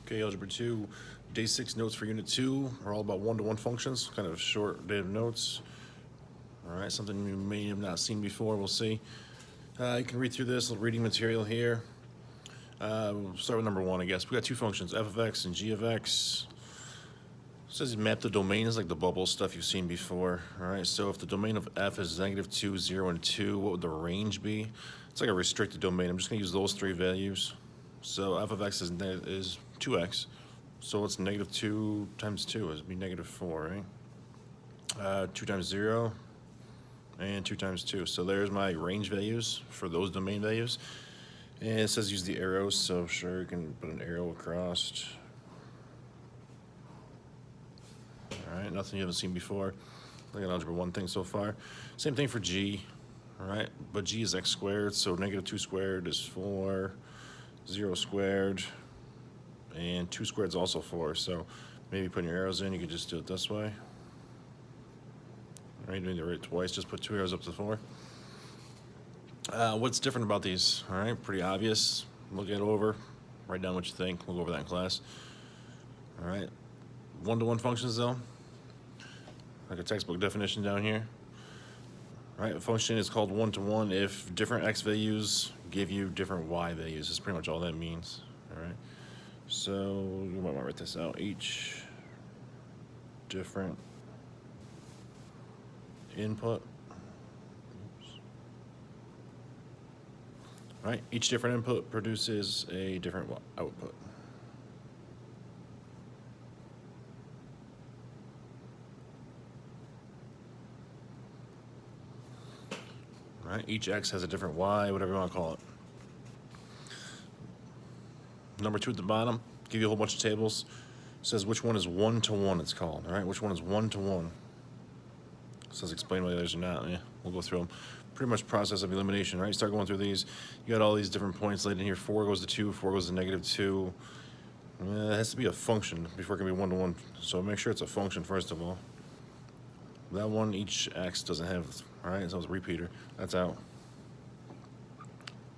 Okay, Algebra 2, Day 6 notes for Unit 2 are all about one-to-one functions, kind of short day of notes. All right, something you may have not seen before, we'll see. You can read through this little reading material here. We'll start with number 1, I guess. We got two functions, f of x and g of x. It says map the domains like the bubble stuff you've seen before. All right, so if the domain of f is -2, 0, and 2, what would the range be? It's like a restricted domain. I'm just going to use those three values. So f of x is 2x. So what's -2 times 2? It'd be -4, right? 2 times 0 and 2 times 2. So there's my range values for those domain values. And it says use the arrows, so sure, you can put an arrow across. All right, nothing you haven't seen before. Look at Algebra 1 thing so far. Same thing for g, all right? But g is x squared, so -2 squared is 4, 0 squared, and 2 squared is also 4. So maybe putting your arrows in, you could just do it this way. All right, you need to write it twice, just put 2 arrows up to 4. What's different about these? All right, pretty obvious. Look it over, write down what you think. We'll go over that in class. All right, one-to-one functions though, like a textbook definition down here. All right, a function is called one-to-one if different x values give you different y values. That's pretty much all that means. All right, so you might want to write this out. Each different input. All right, each different input produces a different output. All right, each x has a different y, whatever you want to call it. Number 2 at the bottom, give you a whole bunch of tables. It says which one is one-to-one, it's called. All right, which one is one-to-one? It says explain why the others are not. Yeah, we'll go through them. Pretty much process of elimination, right? Start going through these. You got all these different points laid in here. 4 goes to 2, 4 goes to -2. It has to be a function before it can be one-to-one. So make sure it's a function first of all. That one, each x doesn't have, all right, so it's a repeater. That's out.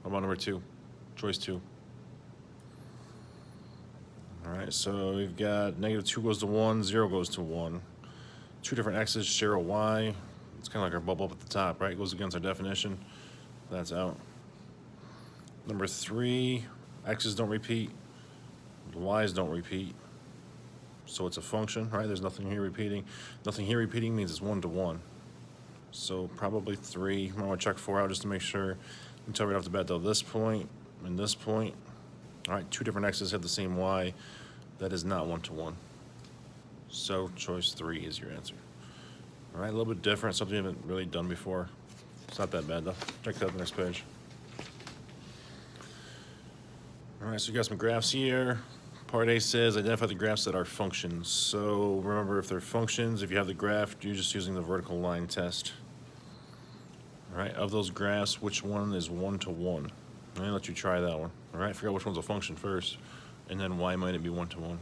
How about number 2? Choice 2. All right, so we've got -2 goes to 1, 0 goes to 1. Two different x's share a y. It's kind of like our bubble up at the top, right? It goes against our definition. That's out. Number 3, x's don't repeat, y's don't repeat. So it's a function, right? There's nothing here repeating. Nothing here repeating means it's one-to-one. So probably 3. I want to check 4 out just to make sure. You can tell right off the bat though, this point and this point. All right, two different x's have the same y. That is not one-to-one. So choice 3 is your answer. All right, a little bit different, something you haven't really done before. It's not that bad though. Check that out the next page. All right, so you got some graphs here. Part A says identify the graphs that are functions. So remember, if they're functions, if you have the graph, you're just using the vertical line test. All right, of those graphs, which one is one-to-one? I'm gonna let you try that one. All right, figure out which one's a function first, and then why might it be one-to-one.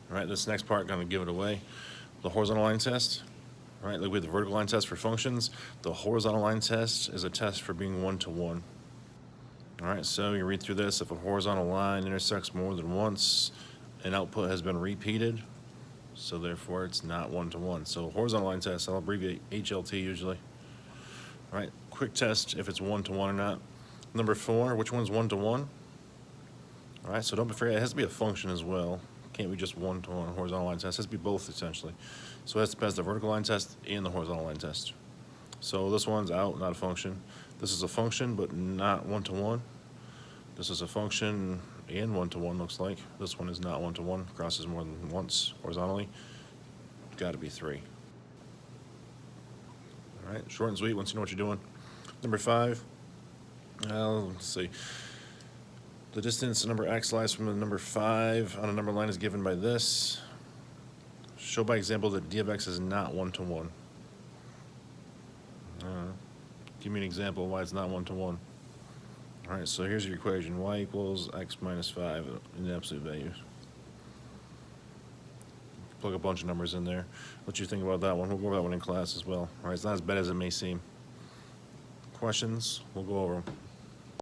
All right, this next part, gonna give it away. The horizontal line test. All right, like we have the vertical line test for functions. The horizontal line test is a test for being one-to-one. All right, so you read through this. If a horizontal line intersects more than once, an output has been repeated, so therefore it's not one-to-one. So horizontal line test, I'll abbreviate HLT usually. All right, quick test if it's one-to-one or not. Number 4, which one's one-to-one? All right, so don't forget, it has to be a function as well. Can't be just one-to-one horizontal line test. It has to be both essentially. So it has to pass the vertical line test and the horizontal line test. So this one's out, not a function. This is a function, but not one-to-one. This is a function and one-to-one, looks like. This one is not one-to-one, crosses more than once horizontally. Got to be 3. All right, short and sweet once you know what you're doing. Number 5, let's see. The distance number x lies from the number 5 on a number line is given by this. Show by example that d of x is not one-to-one. Give me an example of why it's not one-to-one. All right, so here's your equation. Y equals x minus 5 in the absolute values. Plug a bunch of numbers in there. What you think about that one? We'll go over that one in class as well. All right, it's not as bad as it may seem. Questions? We'll go over them.